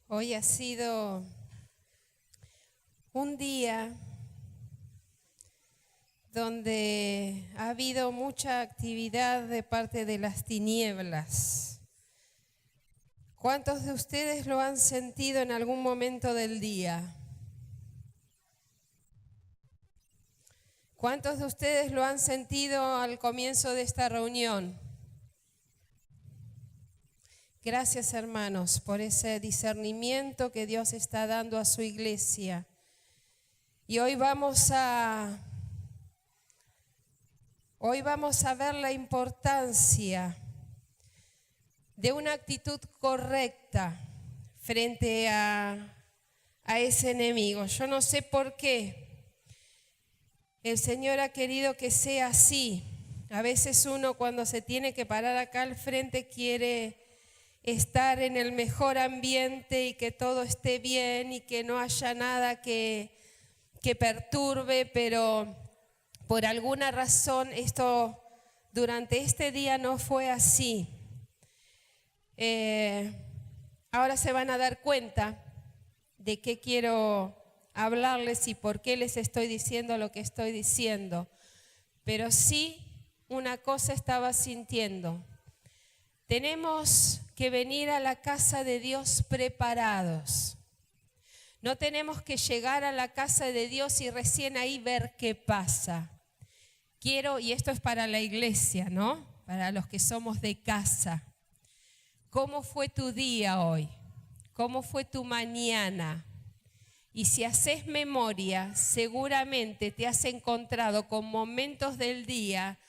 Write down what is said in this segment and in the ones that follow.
Hoy ha sido un día donde ha habido mucha actividad de parte de las tinieblas. ¿Cuántos de ustedes lo han sentido en algún momento del día? ¿Cuántos de ustedes lo han sentido al comienzo de esta reunión? Gracias, hermanos, por ese discernimiento que Dios está dando a su iglesia. Y hoy vamos a ver la importancia de una actitud correcta frente a ese enemigo. Yo no sé por qué el Señor ha querido que sea así. A veces uno, cuando se tiene que parar acá al frente, quiere estar en el mejor ambiente y que todo esté bien y que no haya nada que perturbe, pero por alguna razón esto durante este día no fue así. Ahora se van a dar cuenta de qué quiero hablarles y por qué les estoy diciendo lo que estoy diciendo. Pero sí, una cosa estaba sintiendo. Tenemos que venir a la casa de Dios preparados. No tenemos que llegar a la casa de Dios y recién ahí ver qué pasa. Quiero, y esto es para la iglesia, ¿no? Para los que somos de casa. ¿Cómo fue tu día hoy? ¿Cómo fue tu mañana? Y si haces memoria, seguramente te has encontrado con momentos del día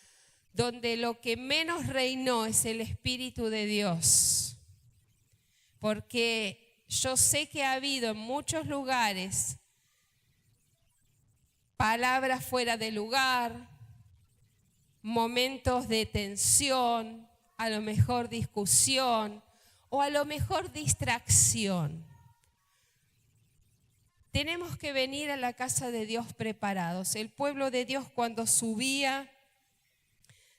donde lo que menos reinó es el Espíritu de Dios. Porque yo sé que ha habido en muchos lugares palabras fuera de lugar, momentos de tensión, a lo mejor discusión o a lo mejor distracción. Tenemos que venir a la casa de Dios preparados. El pueblo de Dios, cuando subía,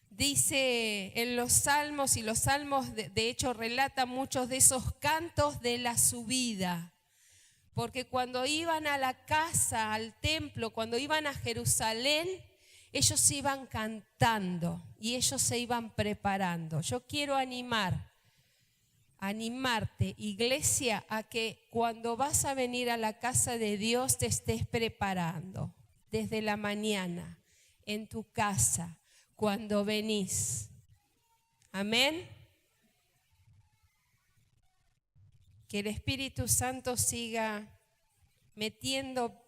dice en los salmos, y los salmos de hecho relatan muchos de esos cantos de la subida, porque cuando iban a la casa, al templo, cuando iban a Jerusalén, ellos iban cantando y ellos se iban preparando. Yo quiero animarte, iglesia, a que cuando vas a venir a la casa de Dios te estés preparando desde la mañana, en tu casa, cuando venís. Amén. Que el Espíritu Santo siga metiendo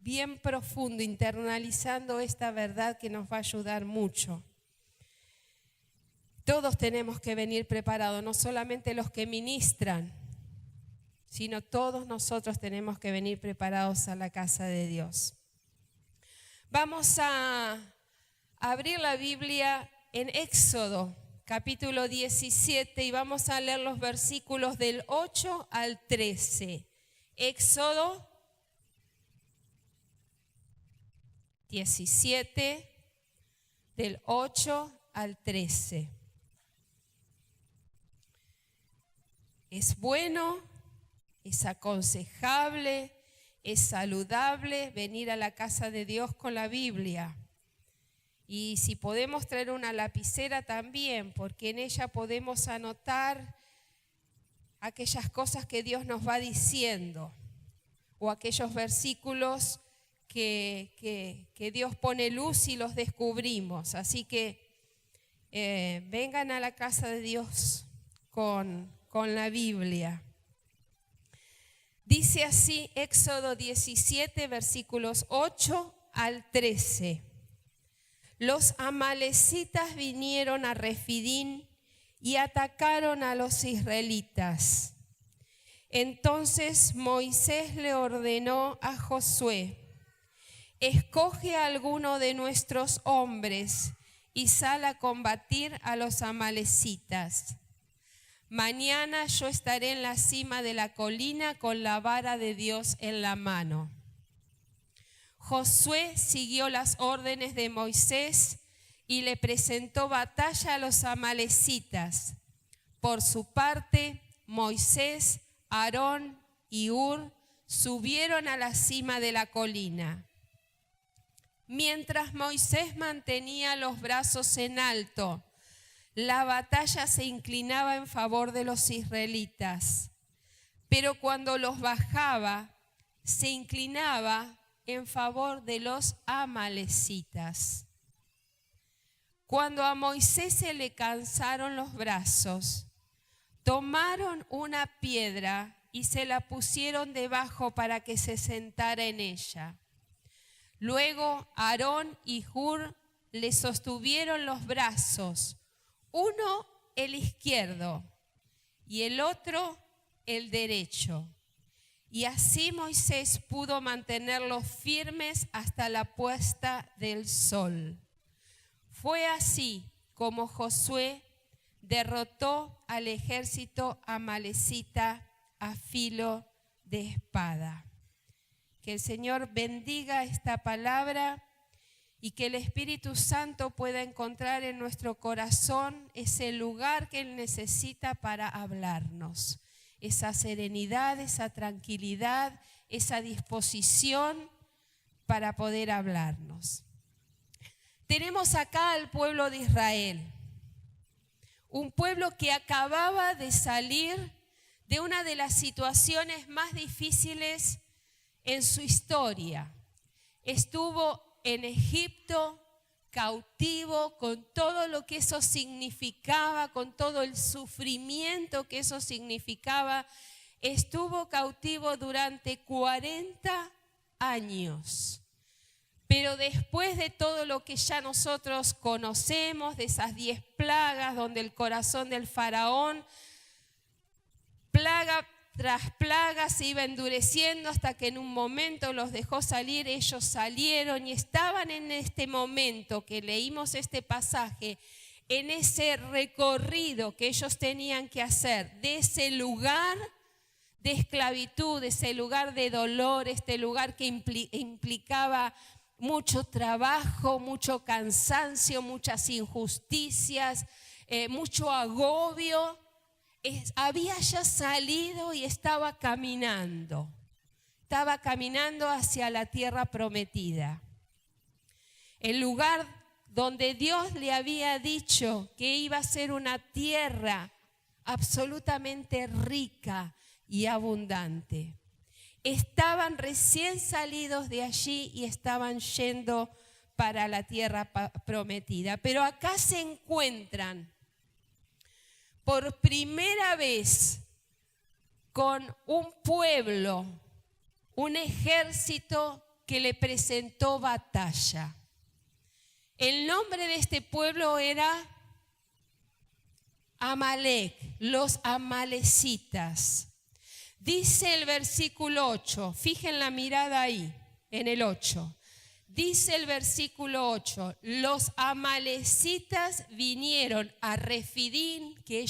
bien profundo, internalizando esta verdad que nos va a ayudar mucho. Todos tenemos que venir preparados, no solamente los que ministran, sino todos nosotros tenemos que venir preparados a la casa de Dios. Vamos a abrir la Biblia en Éxodo, capítulo 17, y vamos a leer los versículos del 8 al 13. Éxodo 17, del 8 al 13. Es bueno, es aconsejable, es saludable venir a la casa de Dios con la Biblia. Y si podemos traer una lapicera también, porque en ella podemos anotar aquellas cosas que Dios nos va diciendo o aquellos versículos que Dios pone luz y los descubrimos. Así que vengan a la casa de Dios con la Biblia. Dice así Éxodo 17, versículos 8 al 13. Los amalecitas vinieron a Refidín y atacaron a los israelitas. Entonces Moisés le ordenó a Josué: escoge a alguno de nuestros hombres y sal a combatir a los amalecitas. Mañana yo estaré en la cima de la colina con la vara de Dios en la mano. Josué siguió las órdenes de Moisés y le presentó batalla a los amalecitas. Por su parte, Moisés Aarón y Hur subieron a la cima de la colina. Mientras Moisés mantenía los brazos en alto, la batalla se inclinaba en favor de los israelitas, pero cuando los bajaba, se inclinaba en favor de los amalecitas. Cuando a Moisés se le cansaron los brazos, tomaron una piedra y se la pusieron debajo para que se sentara en ella. Luego Aarón y Hur le sostuvieron los brazos, uno el izquierdo y el otro el derecho. Y así Moisés pudo mantenerlos firmes hasta la puesta del sol. Fue así como Josué derrotó al ejército amalecita a filo de espada. Que el Señor bendiga esta palabra y que el Espíritu Santo pueda encontrar en nuestro corazón ese lugar que Él necesita para hablarnos. Esa serenidad, esa tranquilidad, esa disposición para poder hablarnos. Tenemos acá al pueblo de Israel, un pueblo que acababa de salir de una de las situaciones más difíciles en su historia. Estuvo en Egipto cautivo, con todo lo que eso significaba, con todo el sufrimiento que eso significaba. Estuvo cautivo durante 40 años. Pero después de todo lo que ya nosotros conocemos, de esas 10 plagas, donde el corazón del faraón, plaga tras plaga, se iba endureciendo hasta que en un momento los dejó salir. Ellos salieron y estaban en este momento que leímos este pasaje, en ese recorrido que ellos tenían que hacer de ese lugar de esclavitud, de ese lugar de dolor, este lugar que implicaba mucho trabajo, mucho cansancio, muchas injusticias, mucho agobio. Había ya salido y estaba caminando hacia la tierra prometida. El lugar donde Dios le había dicho que iba a ser una tierra absolutamente rica y abundante. Estaban recién salidos de allí y estaban yendo para la tierra prometida. Pero acá se encuentran por primera vez con un pueblo, un ejército que le presentó batalla. El nombre de este pueblo era Amalec, los amalecitas. Dice el versículo 8, fijen la mirada ahí, en el 8. Dice el versículo 8, los amalecitas vinieron a Refidín, que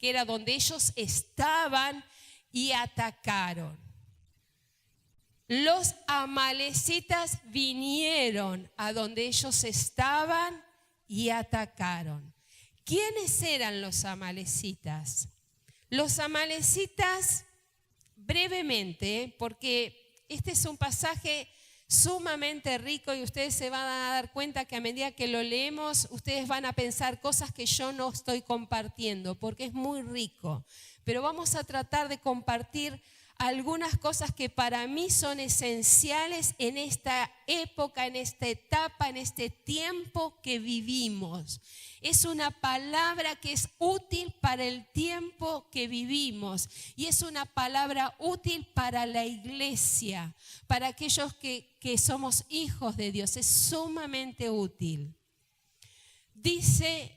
era donde ellos estaban, y atacaron. Los amalecitas vinieron a donde ellos estaban y atacaron. ¿Quiénes eran los amalecitas? Los amalecitas, brevemente, porque este es un pasaje sumamente rico y ustedes se van a dar cuenta que a medida que lo leemos, ustedes van a pensar cosas que yo no estoy compartiendo, porque es muy rico. Pero vamos a tratar de compartir algunas cosas que para mí son esenciales en esta época, en esta etapa, en este tiempo que vivimos. Es una palabra que es útil para el tiempo que vivimos y es una palabra útil para la iglesia, para aquellos que somos hijos de Dios. Es sumamente útil. Dice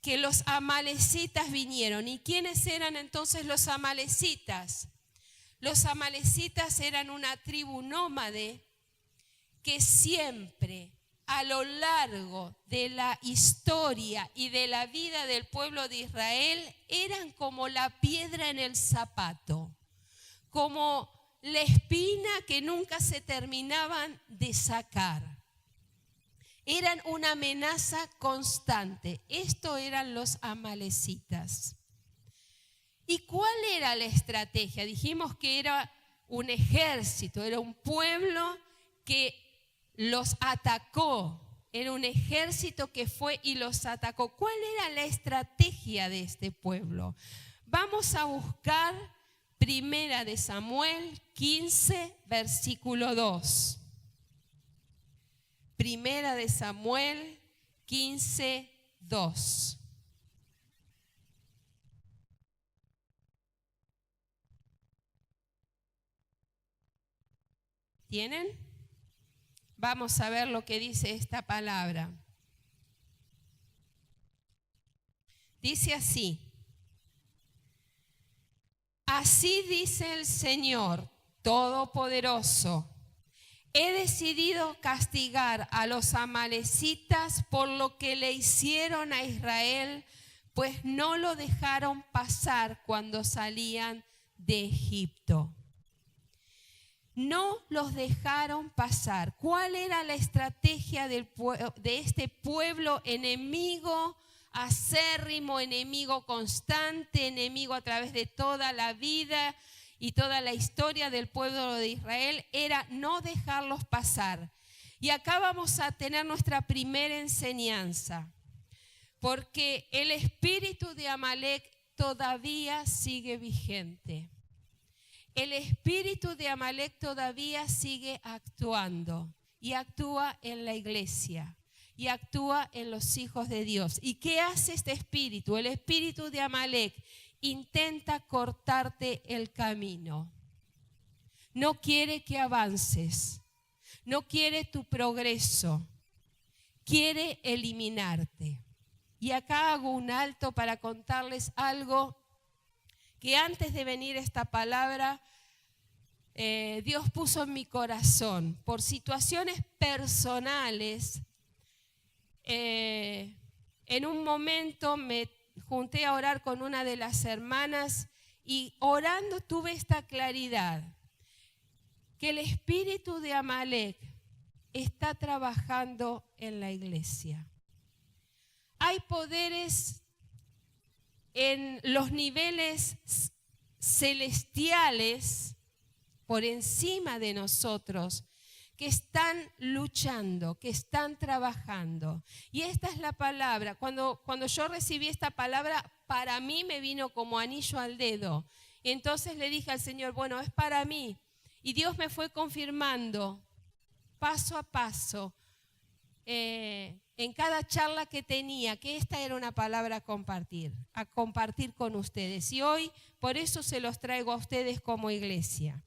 que los amalecitas vinieron. ¿Y quiénes eran entonces los amalecitas? Los amalecitas eran una tribu nómade que siempre, a lo largo de la historia y de la vida del pueblo de Israel, eran como la piedra en el zapato, como la espina que nunca se terminaban de sacar. Eran una amenaza constante. Esto eran los amalecitas. ¿Y cuál era la estrategia? Dijimos que era un ejército, era un pueblo que los atacó. Era un ejército que fue y los atacó. ¿Cuál era la estrategia de este pueblo? Vamos a buscar Primera de Samuel 15, versículo 2. Primera de Samuel 15, 2. ¿Tienen? Vamos a ver lo que dice esta palabra. Dice así: así dice el Señor Todopoderoso, he decidido castigar a los amalecitas por lo que le hicieron a Israel, pues no lo dejaron pasar cuando salían de Egipto. No los dejaron pasar. ¿Cuál era la estrategia de este pueblo enemigo, acérrimo, enemigo constante, enemigo a través de toda la vida y toda la historia del pueblo de Israel? Era no dejarlos pasar. Y acá vamos a tener nuestra primera enseñanza, porque el espíritu de Amalek todavía sigue vigente. El espíritu de Amalek todavía sigue actuando y actúa en la iglesia y actúa en los hijos de Dios. ¿Y qué hace este espíritu? El espíritu de Amalek intenta cortarte el camino. No quiere que avances, no quiere tu progreso, quiere eliminarte. Y acá hago un alto para contarles algo que antes de venir esta palabra, Dios puso en mi corazón. Por situaciones personales, en un momento me junté a orar con una de las hermanas y orando tuve esta claridad, que el espíritu de Amalek está trabajando en la iglesia. Hay poderes en los niveles celestiales por encima de nosotros que están luchando, que están trabajando. Y esta es la palabra. Cuando yo recibí esta palabra, para mí me vino como anillo al dedo. Entonces le dije al Señor, bueno, es para mí. Y Dios me fue confirmando paso a paso, en cada charla que tenía, que esta era una palabra a compartir con ustedes. Y hoy por eso se los traigo a ustedes como iglesia.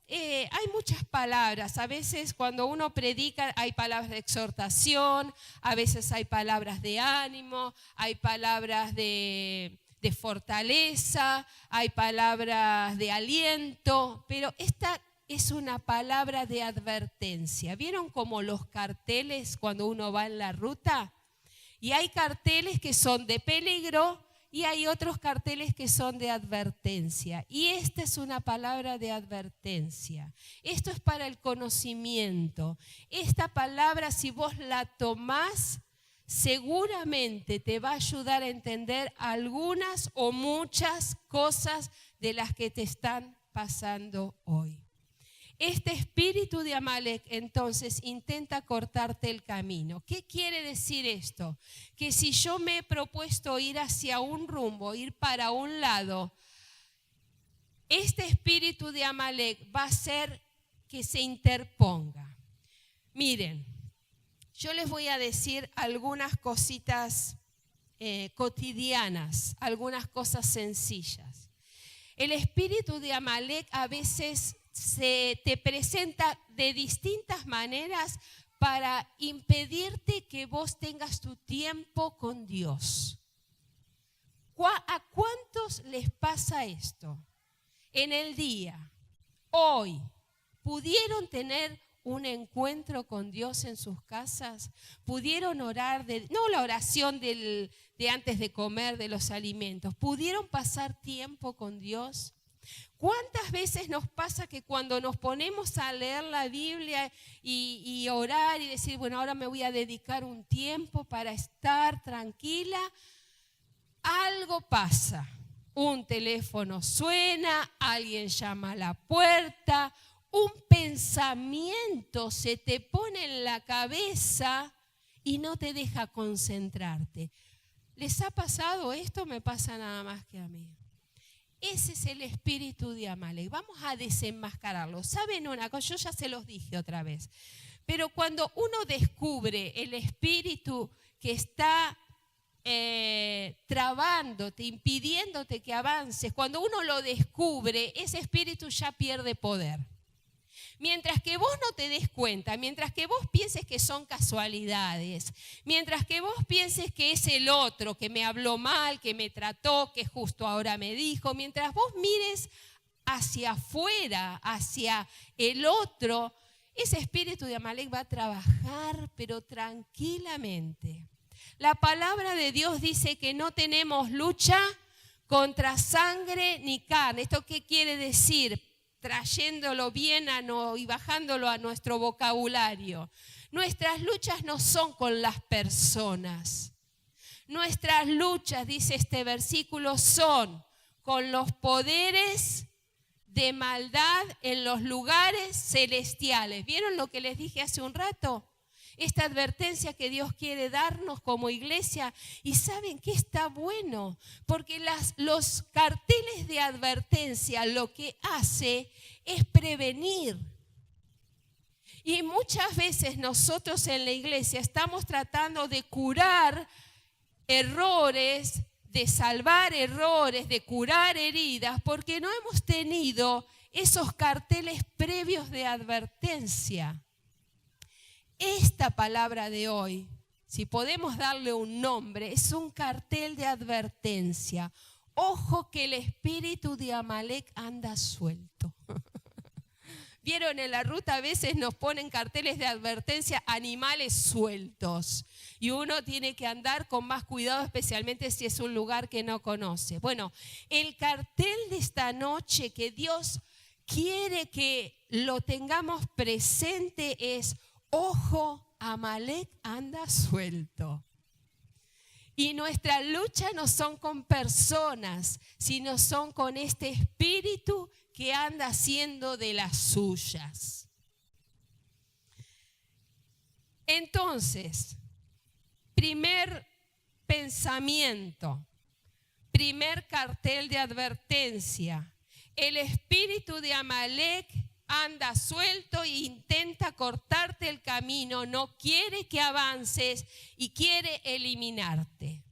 Hay muchas palabras, a veces cuando uno predica hay palabras de exhortación, a veces hay palabras de ánimo, hay palabras de fortaleza, hay palabras de aliento, pero esta es una palabra de advertencia. ¿Vieron como los carteles cuando uno va en la ruta? Y hay carteles que son de peligro y hay otros carteles que son de advertencia. Y esta es una palabra de advertencia. Esto es para el conocimiento. Esta palabra, si vos la tomás, seguramente te va a ayudar a entender algunas o muchas cosas de las que te están pasando hoy. Este espíritu de Amalek entonces intenta cortarte el camino. ¿Qué quiere decir esto? Que si yo me he propuesto ir hacia un rumbo, ir para un lado, este espíritu de Amalek va a hacer que se interponga. Miren, yo les voy a decir algunas cositas cotidianas, algunas cosas sencillas. El espíritu de Amalek a veces se te presenta de distintas maneras para impedirte que vos tengas tu tiempo con Dios. ¿A cuántos les pasa esto? En el día, hoy, ¿pudieron tener un encuentro con Dios en sus casas? ¿Pudieron orar, no la oración de antes de comer de los alimentos, ¿pudieron pasar tiempo con Dios? ¿Cuántas veces nos pasa que cuando nos ponemos a leer la Biblia y orar y decir, bueno, ahora me voy a dedicar un tiempo para estar tranquila, algo pasa? un teléfono suena, alguien llama a la puerta, un pensamiento se te pone en la cabeza y no te deja concentrarte. ¿Les ha pasado esto? Me pasa nada más que a mí. Ese es el espíritu de Amalek. Vamos a desenmascararlo. ¿Saben una cosa? Yo ya se los dije otra vez. Pero cuando uno descubre el espíritu que está trabándote, impidiéndote que avances, cuando uno lo descubre, ese espíritu ya pierde poder. Mientras que vos no te des cuenta, mientras que vos pienses que son casualidades, mientras que vos pienses que es el otro que me habló mal, que me trató, que justo ahora me dijo, mientras vos mires hacia afuera, hacia el otro, ese espíritu de Amalek va a trabajar, pero tranquilamente. La palabra de Dios dice que no tenemos lucha contra sangre ni carne. ¿Esto qué quiere decir? Trayéndolo bien y bajándolo a nuestro vocabulario. Nuestras luchas no son con las personas. Nuestras luchas, dice este versículo, son con los poderes de maldad en los lugares celestiales. ¿Vieron lo que les dije hace un rato? Esta advertencia que Dios quiere darnos como iglesia. Y ¿saben qué está bueno? Porque los carteles de advertencia lo que hace es prevenir. Y muchas veces nosotros en la iglesia estamos tratando de curar errores, de salvar errores, de curar heridas, porque no hemos tenido esos carteles previos de advertencia. Esta palabra de hoy, si podemos darle un nombre, es un cartel de advertencia. Ojo que el espíritu de Amalek anda suelto. Vieron, en la ruta a veces nos ponen carteles de advertencia, animales sueltos. Y uno tiene que andar con más cuidado, especialmente si es un lugar que no conoce. Bueno, el cartel de esta noche que Dios quiere que lo tengamos presente es: ojo, Amalek anda suelto. Y nuestra lucha no son con personas, sino son con este espíritu que anda haciendo de las suyas. Entonces, primer pensamiento, primer cartel de advertencia: el espíritu de Amalek anda suelto e intenta cortarte el camino, no quiere que avances y quiere eliminarte.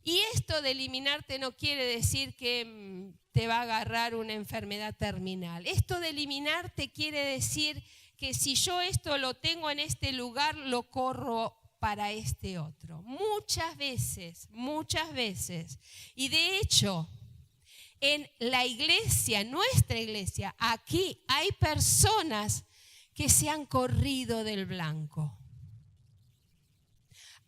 Y esto de eliminarte no quiere decir que te va a agarrar una enfermedad terminal. Esto de eliminarte quiere decir que si yo esto lo tengo en este lugar, lo corro para este otro. Muchas veces. Y de hecho, en la iglesia, nuestra iglesia, aquí hay personas que se han corrido del blanco.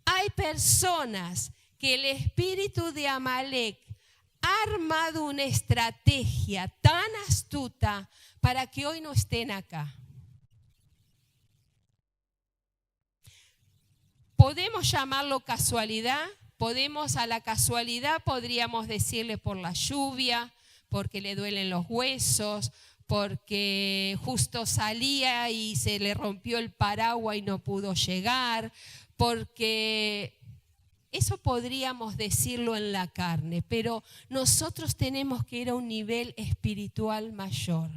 Hay personas que el espíritu de Amalek ha armado una estrategia tan astuta para que hoy no estén acá. ¿Podemos llamarlo casualidad? A la casualidad podríamos decirle por la lluvia, porque le duelen los huesos, porque justo salía y se le rompió el paraguas y no pudo llegar, porque eso podríamos decirlo en la carne, pero nosotros tenemos que ir a un nivel espiritual mayor.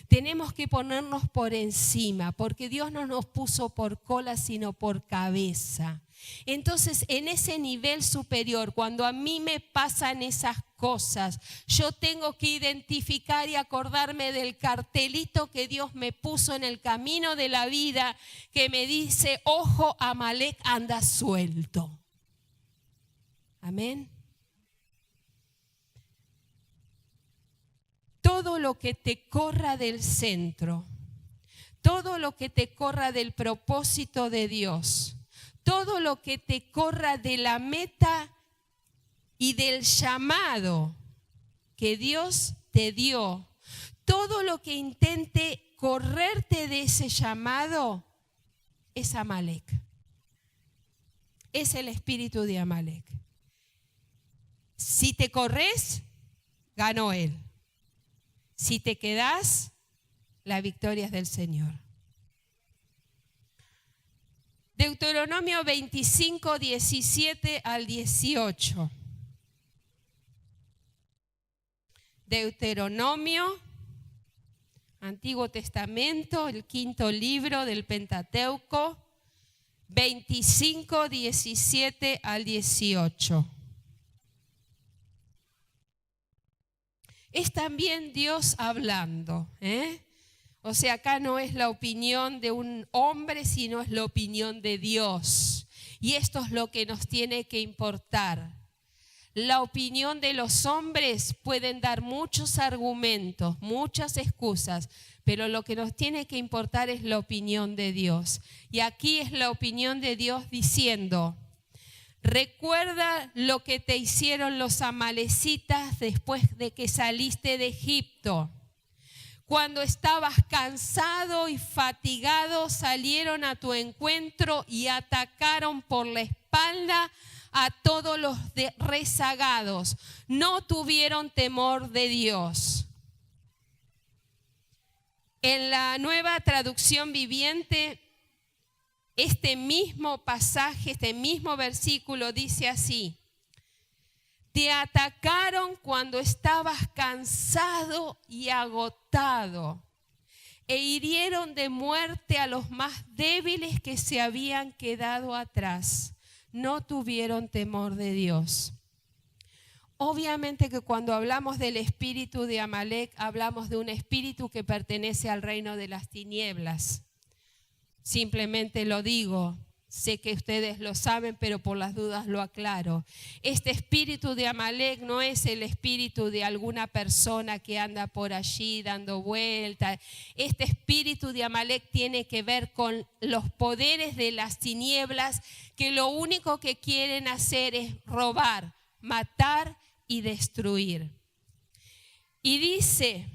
Tenemos que ponernos por encima, porque Dios no nos puso por cola, sino por cabeza. Entonces, en ese nivel superior, cuando a mí me pasan esas cosas, yo tengo que identificar y acordarme del cartelito que Dios me puso en el camino de la vida, que me dice: ojo, Amalek anda suelto. Amén. Todo lo que te corra del centro, todo lo que te corra del propósito de Dios, todo lo que te corra de la meta y del llamado que Dios te dio, todo lo que intente correrte de ese llamado es Amalek. Es el espíritu de Amalek. Si te corres, ganó él. Si te quedás, la victoria es del Señor. Deuteronomio 25, 17 al 18. Deuteronomio, Antiguo Testamento, el quinto libro del Pentateuco, 25, 17 al 18. Es también Dios hablando, O sea, acá no es la opinión de un hombre, sino es la opinión de Dios. Y esto es lo que nos tiene que importar. La opinión de los hombres pueden dar muchos argumentos, muchas excusas, pero lo que nos tiene que importar es la opinión de Dios. Y aquí es la opinión de Dios diciendo: recuerda lo que te hicieron los amalecitas después de que saliste de Egipto. Cuando estabas cansado y fatigado, salieron a tu encuentro y atacaron por la espalda a todos los rezagados. No tuvieron temor de Dios. En la Nueva Traducción Viviente, este mismo pasaje, este mismo versículo dice así: te atacaron cuando estabas cansado y agotado, e hirieron de muerte a los más débiles que se habían quedado atrás. No tuvieron temor de Dios. Obviamente que cuando hablamos del espíritu de Amalek, hablamos de un espíritu que pertenece al reino de las tinieblas. Simplemente lo digo, sé que ustedes lo saben, pero por las dudas lo aclaro. Este espíritu de Amalek no es el espíritu de alguna persona que anda por allí dando vueltas. Este espíritu de Amalek tiene que ver con los poderes de las tinieblas, que lo único que quieren hacer es robar, matar y destruir. Y dice,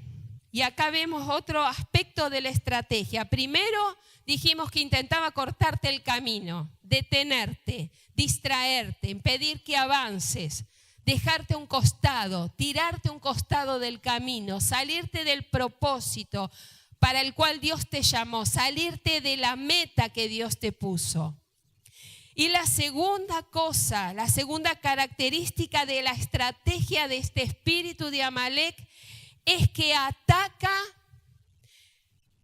y acá vemos otro aspecto de la estrategia. Primero dijimos que intentaba cortarte el camino, detenerte, distraerte, impedir que avances, dejarte a un costado, tirarte a un costado del camino, salirte del propósito para el cual Dios te llamó, salirte de la meta que Dios te puso. Y la segunda cosa, la segunda característica de la estrategia de este espíritu de Amalek es que ataca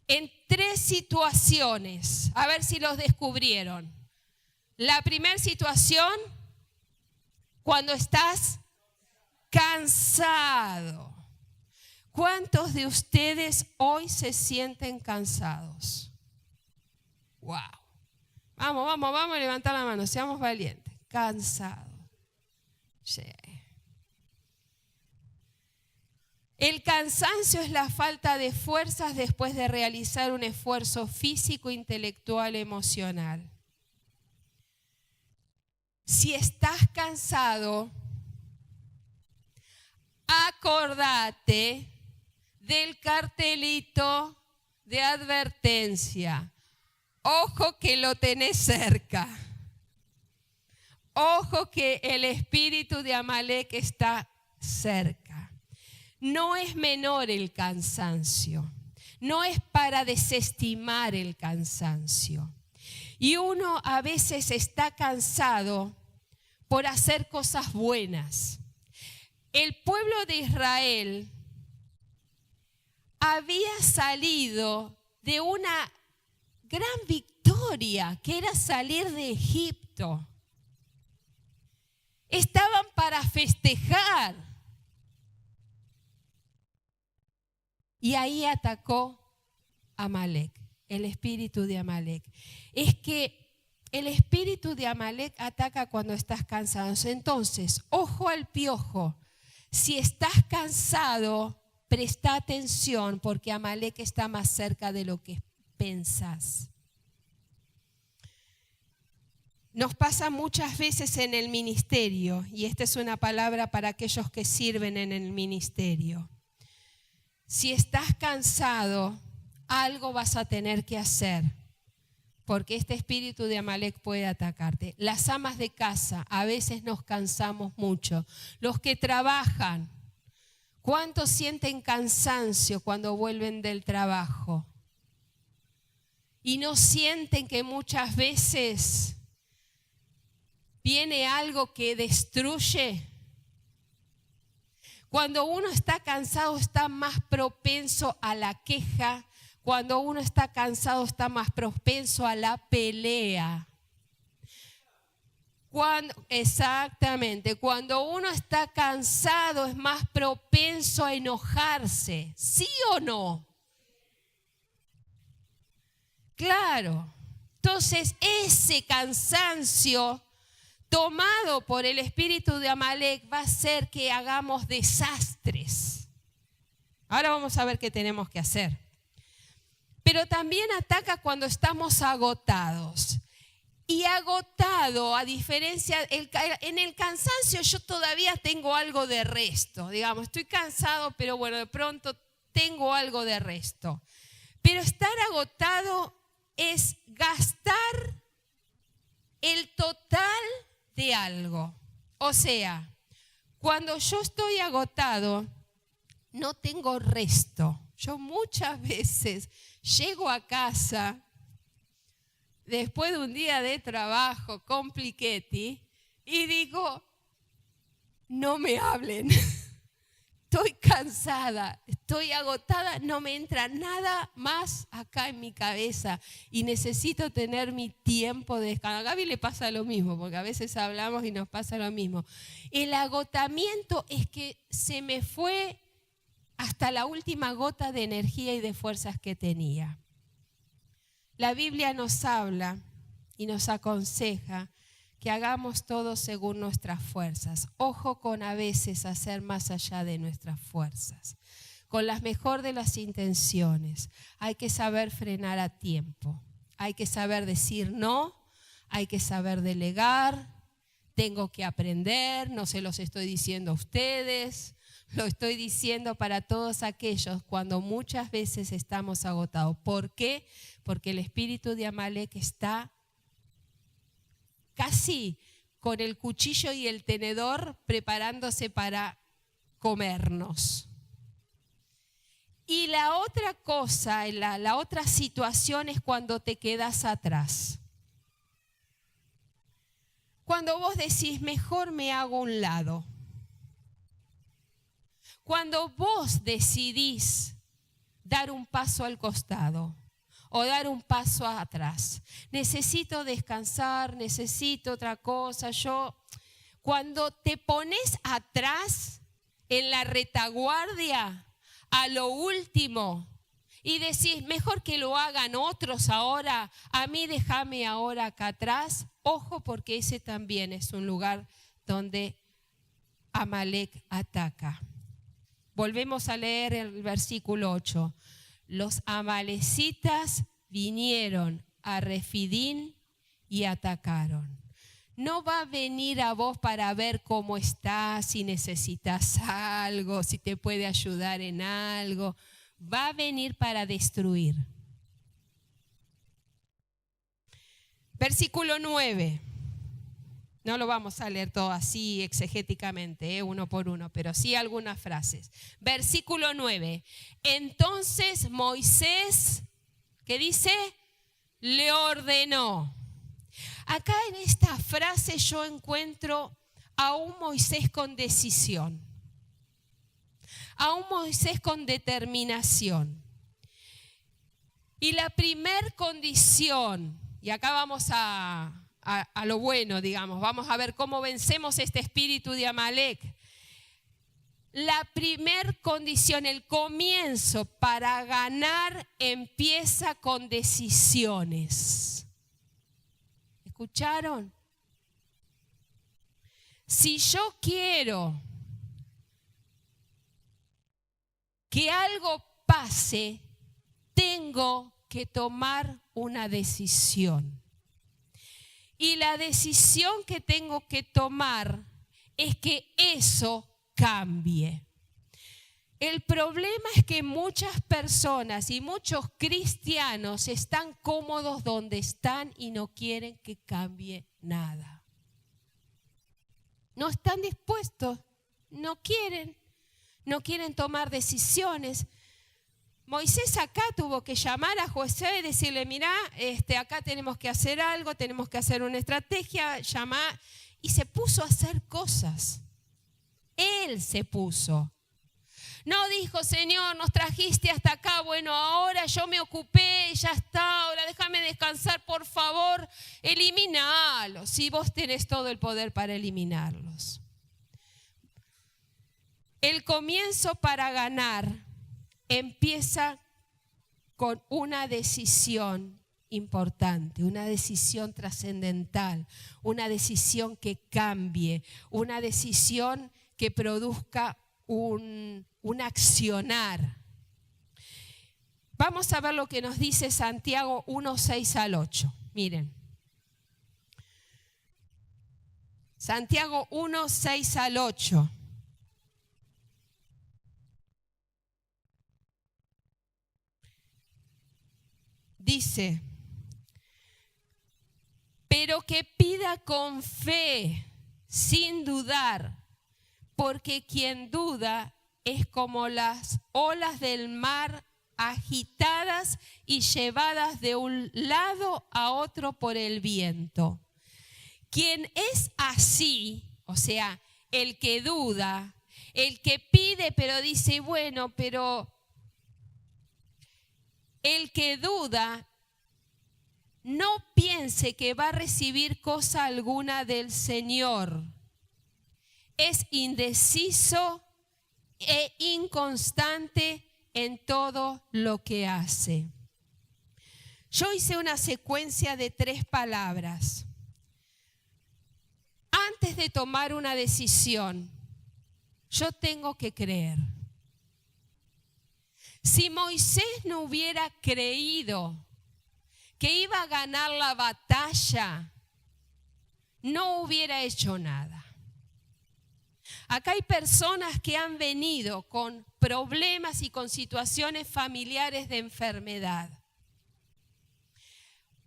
en 3 situaciones. A ver si los descubrieron. La primera situación, cuando estás cansado. ¿Cuántos de ustedes hoy se sienten cansados? Wow. Vamos a levantar la mano, seamos valientes. Cansado. Sí. El cansancio es la falta de fuerzas después de realizar un esfuerzo físico, intelectual, emocional. Si estás cansado, acordate del cartelito de advertencia. Ojo que lo tenés cerca. Ojo que el espíritu de Amalek está cerca. No es menor el cansancio. No es para desestimar el cansancio. Y uno a veces está cansado por hacer cosas buenas. El pueblo de Israel había salido de una gran victoria, que era salir de Egipto. Estaban para festejar. Y ahí atacó Amalek, el espíritu de Amalek. Es que el espíritu de Amalek ataca cuando estás cansado. Entonces, ojo al piojo. Si estás cansado, presta atención porque Amalek está más cerca de lo que pensás. Nos pasa muchas veces en el ministerio, y esta es una palabra para aquellos que sirven en el ministerio. Si estás cansado, algo vas a tener que hacer, porque este espíritu de Amalek puede atacarte. Las amas de casa, a veces nos cansamos mucho. Los que trabajan, ¿Cuántos sienten cansancio cuando vuelven del trabajo? Y no sienten que muchas veces viene algo que destruye. Cuando uno está cansado está más propenso a la queja. Cuando uno está cansado está más propenso a la pelea. Exactamente, cuando uno está cansado es más propenso a enojarse. ¿Sí o no? Claro. Entonces ese cansancio tomado por el espíritu de Amalek va a hacer que hagamos desastres. Ahora vamos a ver qué tenemos que hacer. Pero también ataca cuando estamos agotados. Y agotado, a diferencia, en el cansancio yo todavía tengo algo de resto. Digamos, estoy cansado, pero bueno, de pronto tengo algo de resto. Pero estar agotado es gastar el total de algo. O sea, cuando yo estoy agotado, no tengo resto. Yo muchas veces llego a casa después de un día de trabajo compliquetti y digo, no me hablen. Estoy cansada, estoy agotada, no me entra nada más acá en mi cabeza y necesito tener mi tiempo de descanso. A Gaby le pasa lo mismo, porque a veces hablamos y nos pasa lo mismo. El agotamiento es que se me fue hasta la última gota de energía y de fuerzas que tenía. La Biblia nos habla y nos aconseja que hagamos todo según nuestras fuerzas. Ojo con a veces hacer más allá de nuestras fuerzas. Con la mejor de las intenciones. Hay que saber frenar a tiempo. Hay que saber decir no. Hay que saber delegar. Tengo que aprender. No se los estoy diciendo a ustedes. Lo estoy diciendo para todos aquellos cuando muchas veces estamos agotados. ¿Por qué? Porque el espíritu de Amalek está casi con el cuchillo y el tenedor preparándose para comernos. Y la otra cosa, la otra situación es cuando te quedas atrás. Cuando vos decís, mejor me hago a un lado. Cuando vos decidís dar un paso al costado o dar un paso atrás, necesito descansar, necesito otra cosa. Cuando te pones atrás en la retaguardia, a lo último, y decís, mejor que lo hagan otros ahora, a mí déjame ahora acá atrás, ojo porque ese también es un lugar donde Amalek ataca. Volvemos a leer el versículo 8. Los amalecitas vinieron a Refidín y atacaron. No va a venir a vos para ver cómo estás, si necesitas algo, si te puede ayudar en algo. Va a venir para destruir. Versículo 9. No lo vamos a leer todo así exegéticamente, uno por uno, pero sí algunas frases. Versículo 9. Entonces Moisés, ¿qué dice? Le ordenó. Acá en esta frase yo encuentro a un Moisés con decisión, a un Moisés con determinación. Y la primer condición, y acá vamos a lo bueno, digamos, vamos a ver cómo vencemos este espíritu de Amalek. La primer condición, el comienzo para ganar empieza con decisiones. ¿Escucharon? Si yo quiero que algo pase, tengo que tomar una decisión. Y la decisión que tengo que tomar es que eso cambie. El problema es que muchas personas y muchos cristianos están cómodos donde están y no quieren que cambie nada. No están dispuestos, no quieren. no quieren tomar decisiones. Moisés acá tuvo que llamar a Josué y decirle, mirá, acá tenemos que hacer algo, tenemos que hacer una estrategia, llamar, y se puso a hacer cosas. Él se puso. No dijo, Señor, nos trajiste hasta acá, bueno, ahora yo me ocupé, ya está, ahora déjame descansar, por favor, elimínalos. Si vos tenés todo el poder para eliminarlos. El comienzo para ganar empieza con una decisión importante, una decisión trascendental, una decisión que cambie, una decisión que produzca un accionar. Vamos a ver lo que nos dice Santiago 1, 6 al 8. Miren. Santiago 1, 6 al 8. Dice, pero que pida con fe, sin dudar, porque quien duda es como las olas del mar agitadas y llevadas de un lado a otro por el viento. Quien es así, o sea, el que duda, el que pide pero dice, bueno, pero el que duda, no piense que va a recibir cosa alguna del Señor. Es indeciso e inconstante en todo lo que hace. Yo hice una secuencia de 3 palabras. Antes de tomar una decisión, yo tengo que creer. Si Moisés no hubiera creído que iba a ganar la batalla, no hubiera hecho nada. Acá hay personas que han venido con problemas y con situaciones familiares de enfermedad.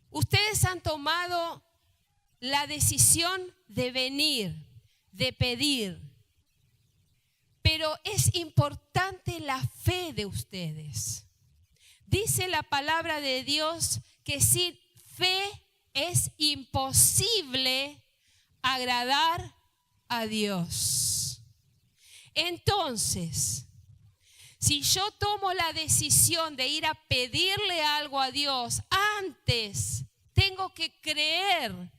Ustedes han tomado la decisión de venir, de pedir, pero es importante la fe de ustedes. Dice la palabra de Dios que sin fe es imposible agradar a Dios. Entonces, si yo tomo la decisión de ir a pedirle algo a Dios, antes tengo que creer,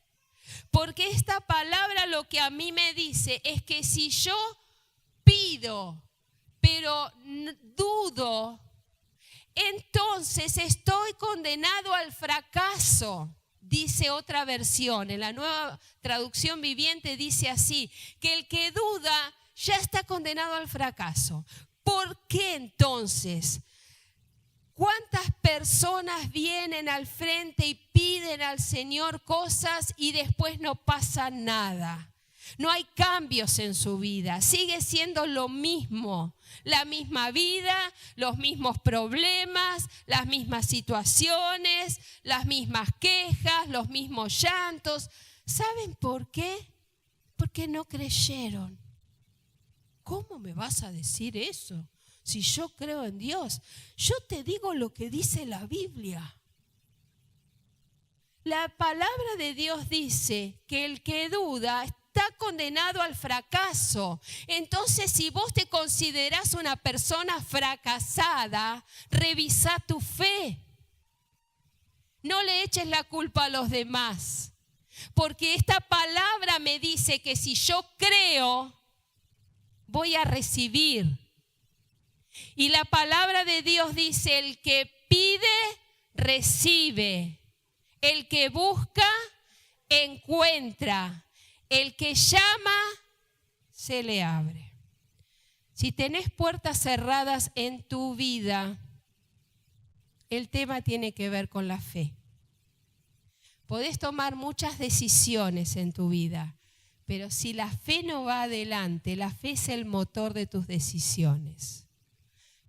porque esta palabra lo que a mí me dice es que si yo pido, pero dudo, entonces estoy condenado al fracaso. Dice otra versión, en la Nueva Traducción Viviente dice así, que el que duda ya está condenado al fracaso. ¿Por qué entonces? ¿Cuántas personas vienen al frente y piden al Señor cosas y después no pasa nada? No hay cambios en su vida, sigue siendo lo mismo, la misma vida, los mismos problemas, las mismas situaciones, las mismas quejas, los mismos llantos. ¿Saben por qué? Porque no creyeron. ¿Cómo me vas a decir eso si yo creo en Dios? Yo te digo lo que dice la Biblia. La palabra de Dios dice que el que duda está condenado al fracaso. Entonces, si vos te considerás una persona fracasada, revisa tu fe. No le eches la culpa a los demás, porque esta palabra me dice que si yo creo, voy a recibir. Y la palabra de Dios dice, el que pide, recibe. El que busca, encuentra. El que llama, se le abre. Si tenés puertas cerradas en tu vida, el tema tiene que ver con la fe. Podés tomar muchas decisiones en tu vida, pero si la fe no va adelante, la fe es el motor de tus decisiones.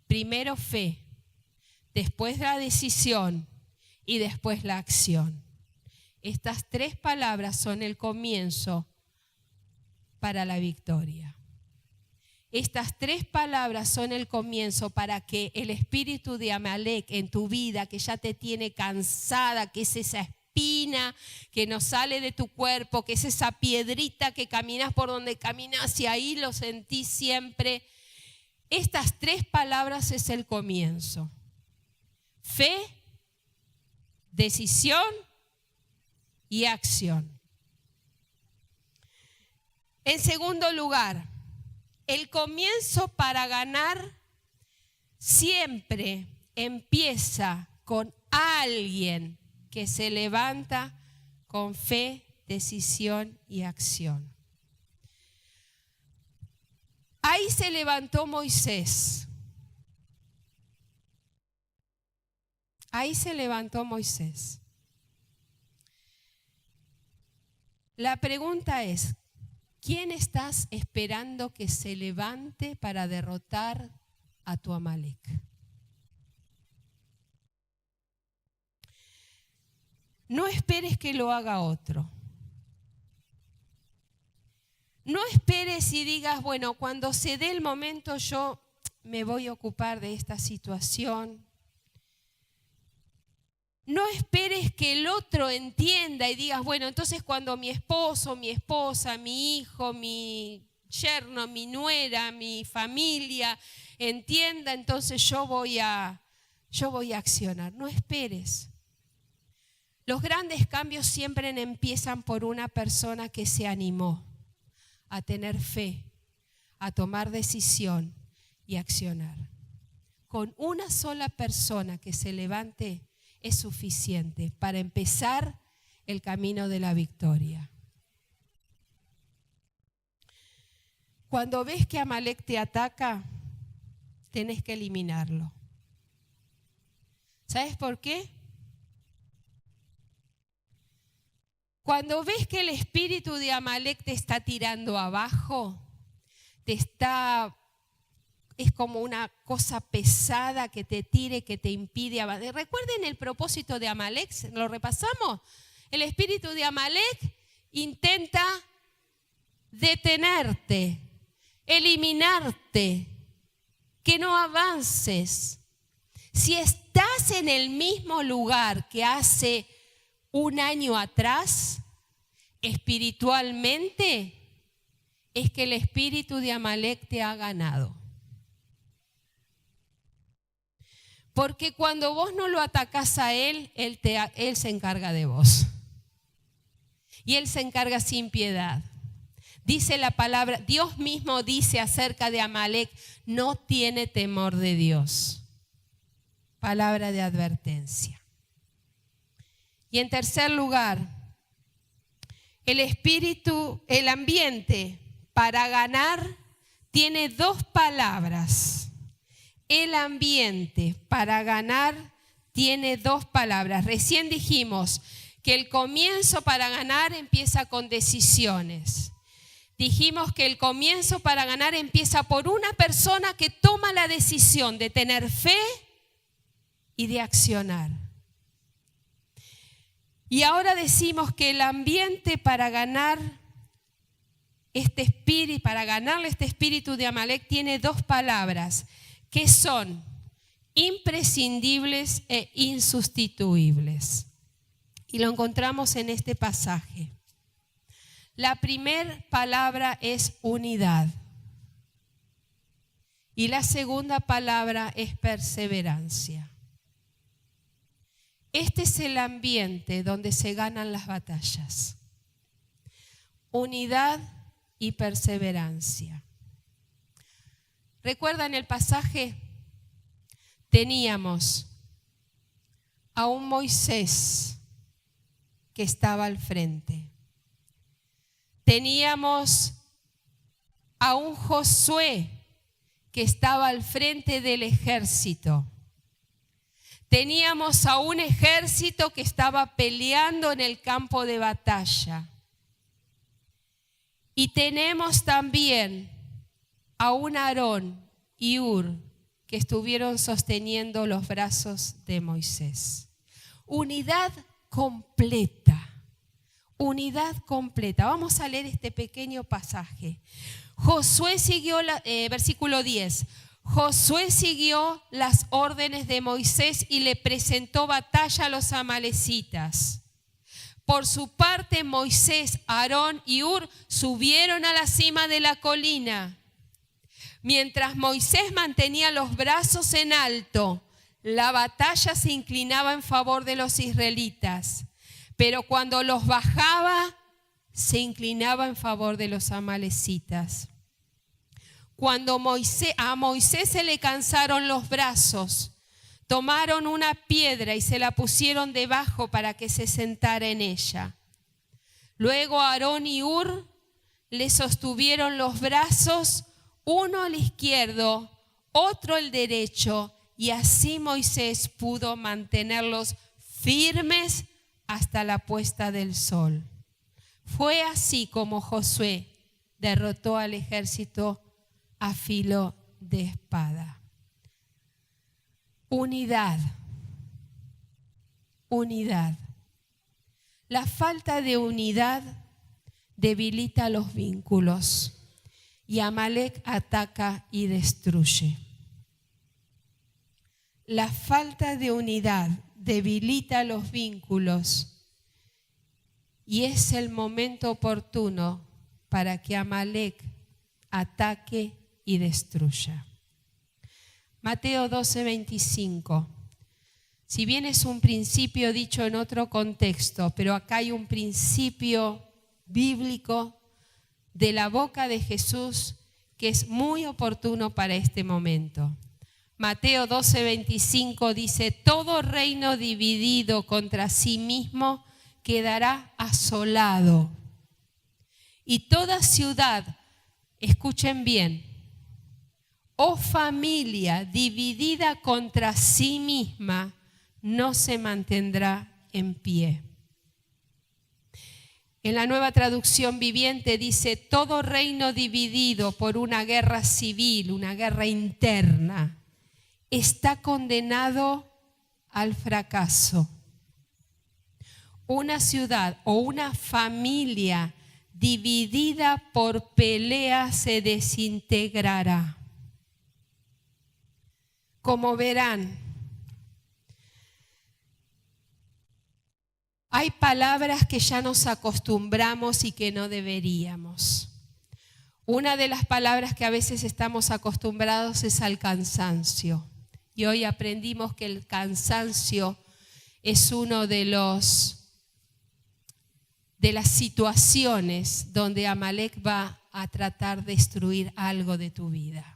Primero fe, después la decisión y después la acción. Estas 3 palabras son el comienzo para la victoria. Estas 3 palabras son el comienzo para que el espíritu de Amalek en tu vida, que ya te tiene cansada, que es esa espina que no sale de tu cuerpo, que es esa piedrita que caminas por donde caminas y ahí lo sentís siempre. Estas 3 palabras es el comienzo. Fe, decisión y acción. En segundo lugar, el comienzo para ganar siempre empieza con alguien que se levanta con fe, decisión y acción. Ahí se levantó Moisés. Ahí se levantó Moisés. La pregunta es, ¿quién estás esperando que se levante para derrotar a tu Amalek? No esperes que lo haga otro. No esperes y digas, bueno, cuando se dé el momento yo me voy a ocupar de esta situación. No esperes que el otro entienda y digas, bueno, entonces cuando mi esposo, mi esposa, mi hijo, mi yerno, mi nuera, mi familia entienda, entonces yo voy a accionar. No esperes. Los grandes cambios siempre empiezan por una persona que se animó a tener fe, a tomar decisión y accionar. Con una sola persona que se levante es suficiente para empezar el camino de la victoria. Cuando ves que Amalek te ataca, tenés que eliminarlo. ¿Sabes por qué? Cuando ves que el espíritu de Amalek te está tirando abajo, es como una cosa pesada que te tire, que te impide avanzar. ¿Recuerden el propósito de Amalek? ¿Lo repasamos? El espíritu de Amalek intenta detenerte, eliminarte, que no avances. Si estás en el mismo lugar que hace un año atrás, espiritualmente, es que el espíritu de Amalek te ha ganado. Porque cuando vos no lo atacás a él se encarga de vos. Y él se encarga sin piedad. Dice la palabra, Dios mismo dice acerca de Amalek, no tiene temor de Dios. Palabra de advertencia. Y en tercer lugar, el ambiente para ganar tiene 2 palabras. El ambiente para ganar tiene 2 palabras. Recién dijimos que el comienzo para ganar empieza con decisiones. Dijimos que el comienzo para ganar empieza por una persona que toma la decisión de tener fe y de accionar. Y ahora decimos que el ambiente para ganar para ganarle este espíritu de Amalek tiene 2 palabras que son imprescindibles e insustituibles. Y lo encontramos en este pasaje. La primera palabra es unidad. Y la segunda palabra es perseverancia. Este es el ambiente donde se ganan las batallas. Unidad y perseverancia. ¿Recuerdan el pasaje? Teníamos a un Moisés que estaba al frente. Teníamos a un Josué que estaba al frente del ejército. Teníamos a un ejército que estaba peleando en el campo de batalla. Y tenemos también a un Aarón y Hur que estuvieron sosteniendo los brazos de Moisés. Unidad completa, unidad completa. Vamos a leer este pequeño pasaje. Josué siguió, versículo 10. Josué siguió las órdenes de Moisés y le presentó batalla a los amalecitas. Por su parte, Moisés, Aarón y Hur subieron a la cima de la colina. Mientras Moisés mantenía los brazos en alto, la batalla se inclinaba en favor de los israelitas. Pero cuando los bajaba, se inclinaba en favor de los amalecitas. Cuando a Moisés se le cansaron los brazos, tomaron una piedra y se la pusieron debajo para que se sentara en ella. Luego Aarón y Hur le sostuvieron los brazos, uno al izquierdo, otro al derecho, y así Moisés pudo mantenerlos firmes hasta la puesta del sol. Fue así como Josué derrotó al ejército a filo de espada. Unidad. Unidad. La falta de unidad debilita los vínculos y Amalek ataca y destruye. La falta de unidad debilita los vínculos y es el momento oportuno para que Amalek ataque y destruya. Mateo 12:25. Si bien es un principio dicho en otro contexto, pero acá hay un principio bíblico de la boca de Jesús que es muy oportuno para este momento. Mateo 12:25 dice: todo reino dividido contra sí mismo quedará asolado. Y toda ciudad, escuchen bien, o familia dividida contra sí misma no se mantendrá en pie. En la Nueva Traducción Viviente dice: todo reino dividido por una guerra civil, una guerra interna, está condenado al fracaso. Una ciudad o una familia dividida por pelea se desintegrará. Como verán, hay palabras que ya nos acostumbramos y que no deberíamos. Una de las palabras que a veces estamos acostumbrados es al cansancio. Y hoy aprendimos que el cansancio es uno de las situaciones donde Amalek va a tratar de destruir algo de tu vida.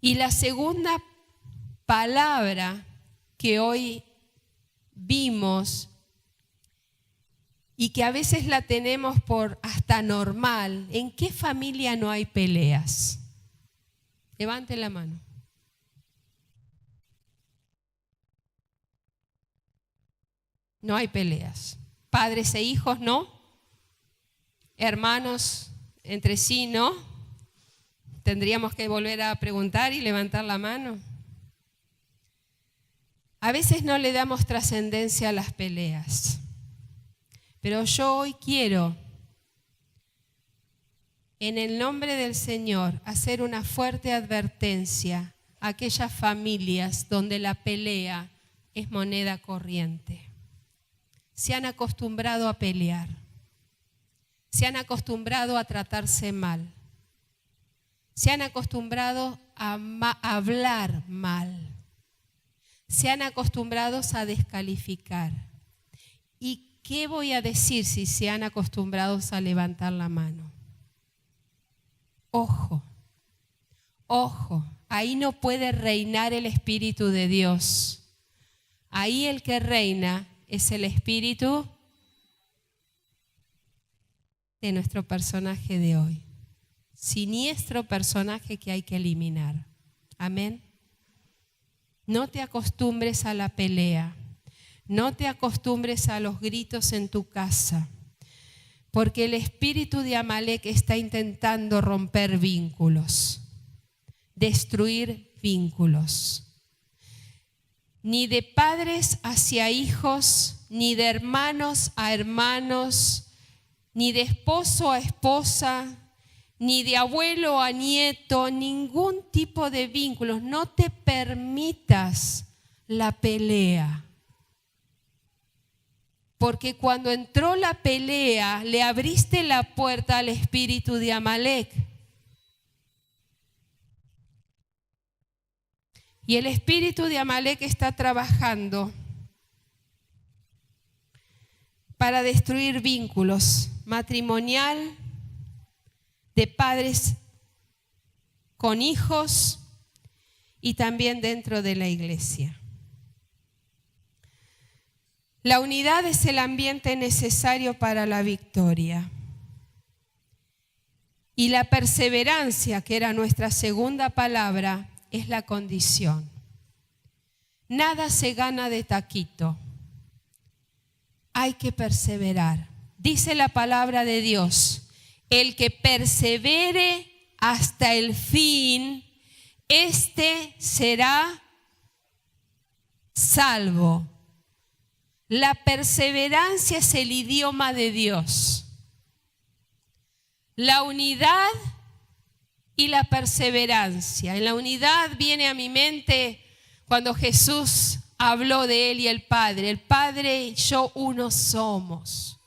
Y la segunda palabra que hoy vimos y que a veces la tenemos por hasta normal: ¿en qué familia no hay peleas? Levanten la mano. No hay peleas. Padres e hijos, ¿no? Hermanos entre sí, ¿no? Tendríamos que volver a preguntar y levantar la mano. A veces no le damos trascendencia a las peleas, pero yo hoy quiero, en el nombre del Señor, hacer una fuerte advertencia a aquellas familias donde la pelea es moneda corriente. Se han acostumbrado a pelear, se han acostumbrado a tratarse mal, se han acostumbrado a hablar mal, se han acostumbrado a descalificar. ¿Y qué voy a decir si se han acostumbrado a levantar la mano? Ojo, ojo, ahí no puede reinar el Espíritu de Dios. Ahí el que reina es el espíritu de nuestro personaje de hoy. Siniestro personaje que hay que eliminar. Amén. No te acostumbres a la pelea. No te acostumbres a los gritos en tu casa. Porque el espíritu de Amalek está intentando romper vínculos, destruir vínculos. Ni de padres hacia hijos, ni de hermanos a hermanos, ni de esposo a esposa, ni de abuelo a nieto, ningún tipo de vínculos. No te permitas la pelea. Porque cuando entró la pelea, le abriste la puerta al espíritu de Amalek. Y el espíritu de Amalek está trabajando para destruir vínculos matrimonial, de padres con hijos y también dentro de la iglesia. La unidad es el ambiente necesario para la victoria. Y la perseverancia, que era nuestra segunda palabra, es la condición. Nada se gana de taquito. Hay que perseverar. Dice la palabra de Dios, el que persevere hasta el fin, este será salvo. La perseverancia es el idioma de Dios. La unidad y la perseverancia. En la unidad viene a mi mente cuando Jesús habló de él y el Padre y yo uno somos.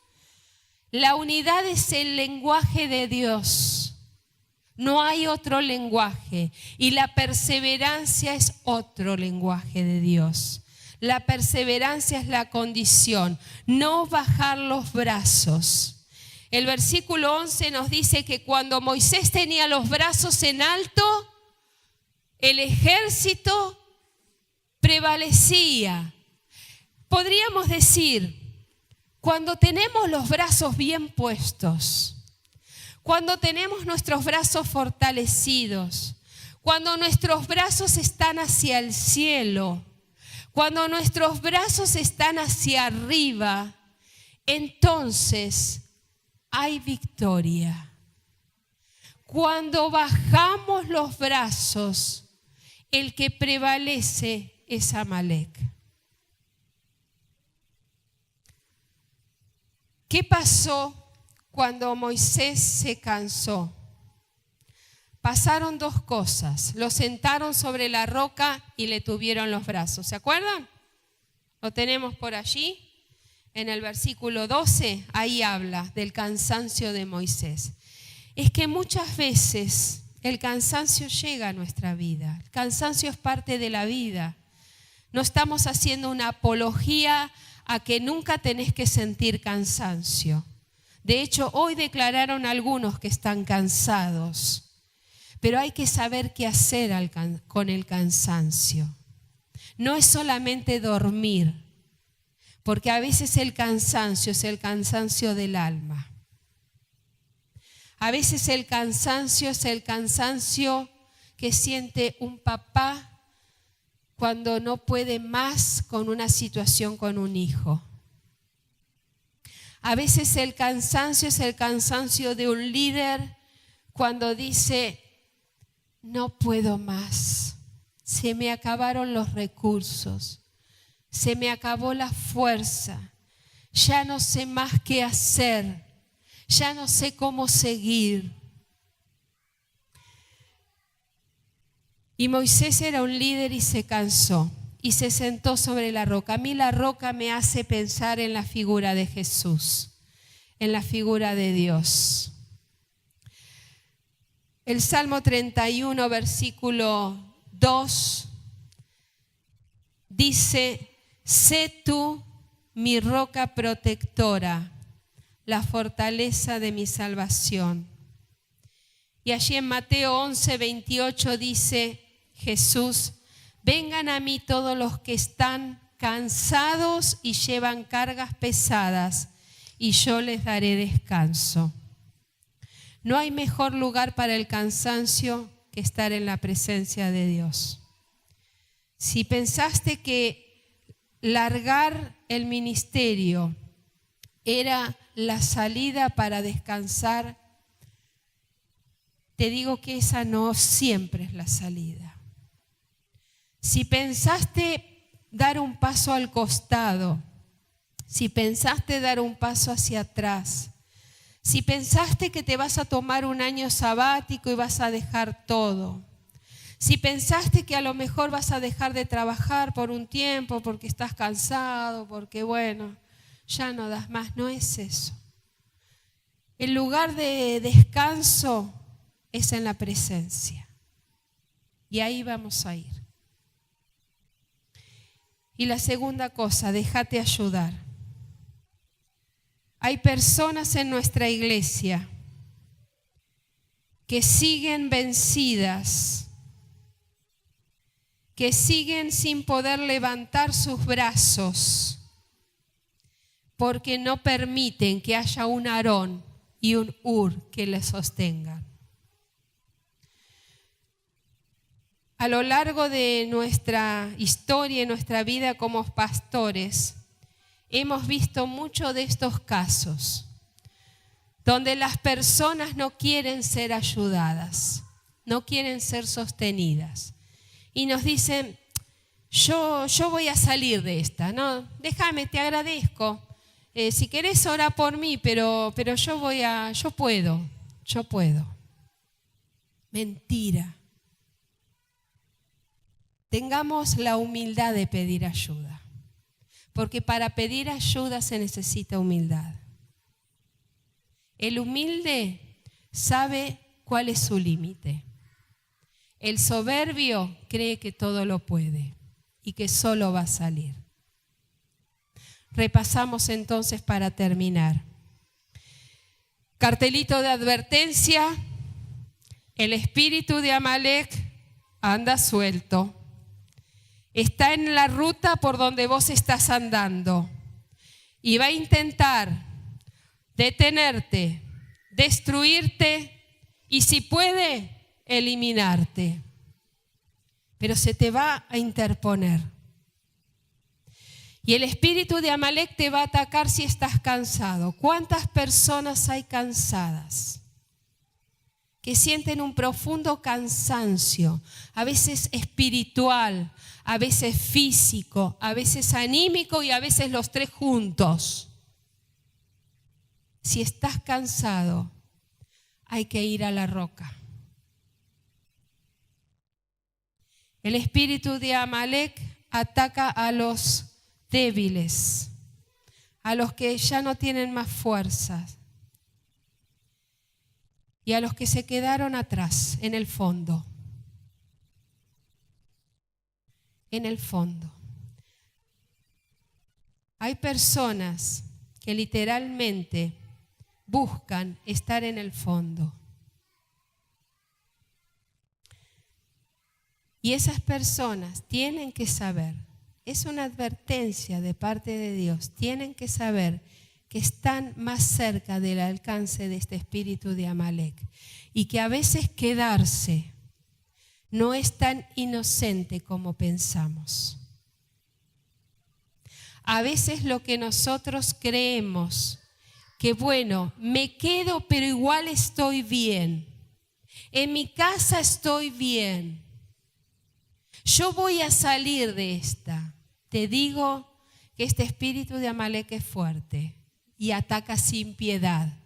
La unidad es el lenguaje de Dios. No hay otro lenguaje. Y la perseverancia es otro lenguaje de Dios. La perseverancia es la condición. No bajar los brazos. El versículo 11 nos dice que cuando Moisés tenía los brazos en alto, el ejército prevalecía. Podríamos decir, cuando tenemos los brazos bien puestos, cuando tenemos nuestros brazos fortalecidos, cuando nuestros brazos están hacia el cielo, cuando nuestros brazos están hacia arriba, entonces hay victoria. Cuando bajamos los brazos, el que prevalece es Amalek. ¿Qué pasó cuando Moisés se cansó? Pasaron dos cosas. Lo sentaron sobre la roca y le tuvieron los brazos. ¿Se acuerdan? Lo tenemos por allí. En el versículo 12, ahí habla del cansancio de Moisés. Es que muchas veces el cansancio llega a nuestra vida. El cansancio es parte de la vida. No estamos haciendo una apología a que nunca tenés que sentir cansancio. De hecho, hoy declararon algunos que están cansados. Pero hay que saber qué hacer con el cansancio. No es solamente dormir, porque a veces el cansancio es el cansancio del alma. A veces el cansancio es el cansancio que siente un papá cuando no puede más con una situación con un hijo. A veces el cansancio es el cansancio de un líder cuando dice, no puedo más, se me acabaron los recursos, se me acabó la fuerza, ya no sé más qué hacer, ya no sé cómo seguir. Y Moisés era un líder y se cansó y se sentó sobre la roca. A mí la roca me hace pensar en la figura de Jesús, en la figura de Dios. El Salmo 31, versículo 2, dice, sé tú mi roca protectora, la fortaleza de mi salvación. Y allí en Mateo 11, 28 dice Jesús, vengan a mí todos los que están cansados y llevan cargas pesadas, y yo les daré descanso. No hay mejor lugar para el cansancio que estar en la presencia de Dios. Si pensaste que largar el ministerio era la salida para descansar, te digo que esa no siempre es la salida. Si pensaste dar un paso al costado, si pensaste dar un paso hacia atrás, si pensaste que te vas a tomar un año sabático y vas a dejar todo, si pensaste que a lo mejor vas a dejar de trabajar por un tiempo porque estás cansado, porque bueno, ya no das más, no es eso. El lugar de descanso es en la presencia. Y ahí vamos a ir. Y la segunda cosa, déjate ayudar. Hay personas en nuestra iglesia que siguen vencidas, que siguen sin poder levantar sus brazos, porque no permiten que haya un Aarón y un Hur que les sostengan. A lo largo de nuestra historia y nuestra vida como pastores, hemos visto muchos de estos casos, donde las personas no quieren ser ayudadas, no quieren ser sostenidas. Y nos dicen, yo voy a salir de esta, ¿no? Déjame, te agradezco. Si querés orar por mí, pero yo puedo. Mentira. Tengamos la humildad de pedir ayuda, porque para pedir ayuda se necesita humildad. El humilde sabe cuál es su límite. El soberbio cree que todo lo puede y que solo va a salir. Repasamos entonces para terminar. Cartelito de advertencia: el espíritu de Amalek anda suelto. Está en la ruta por donde vos estás andando y va a intentar detenerte, destruirte y, si puede, eliminarte. Pero se te va a interponer. Y el espíritu de Amalek te va a atacar si estás cansado. ¿Cuántas personas hay cansadas? Que sienten un profundo cansancio, a veces espiritual, a veces físico, a veces anímico y a veces los tres juntos. Si estás cansado, hay que ir a la roca. El espíritu de Amalek ataca a los débiles, a los que ya no tienen más fuerzas y a los que se quedaron atrás, en el fondo. En el fondo. Hay personas que literalmente buscan estar en el fondo. Y esas personas tienen que saber, es una advertencia de parte de Dios, tienen que saber que están más cerca del alcance de este espíritu de Amalek y que a veces quedarse no es tan inocente como pensamos. A veces lo que nosotros creemos, que bueno, me quedo pero igual estoy bien, en mi casa estoy bien, yo voy a salir de esta. Te digo que este espíritu de Amalek es fuerte y ataca sin piedad.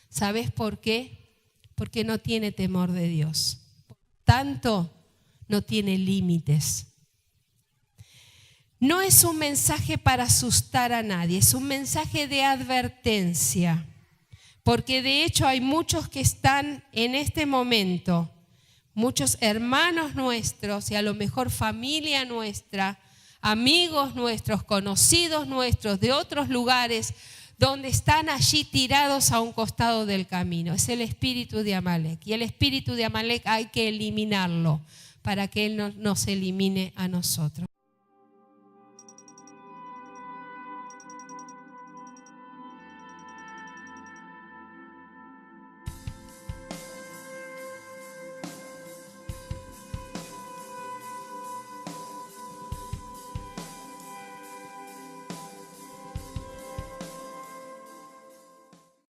¿Sabes por qué? Porque no tiene temor de Dios. Por tanto, no tiene límites. No es un mensaje para asustar a nadie, es un mensaje de advertencia. Porque de hecho hay muchos que están en este momento, muchos hermanos nuestros y a lo mejor familia nuestra, amigos nuestros, conocidos nuestros de otros lugares, donde están allí tirados a un costado del camino. Es el espíritu de Amalek. Y el espíritu de Amalek hay que eliminarlo para que él no nos elimine a nosotros.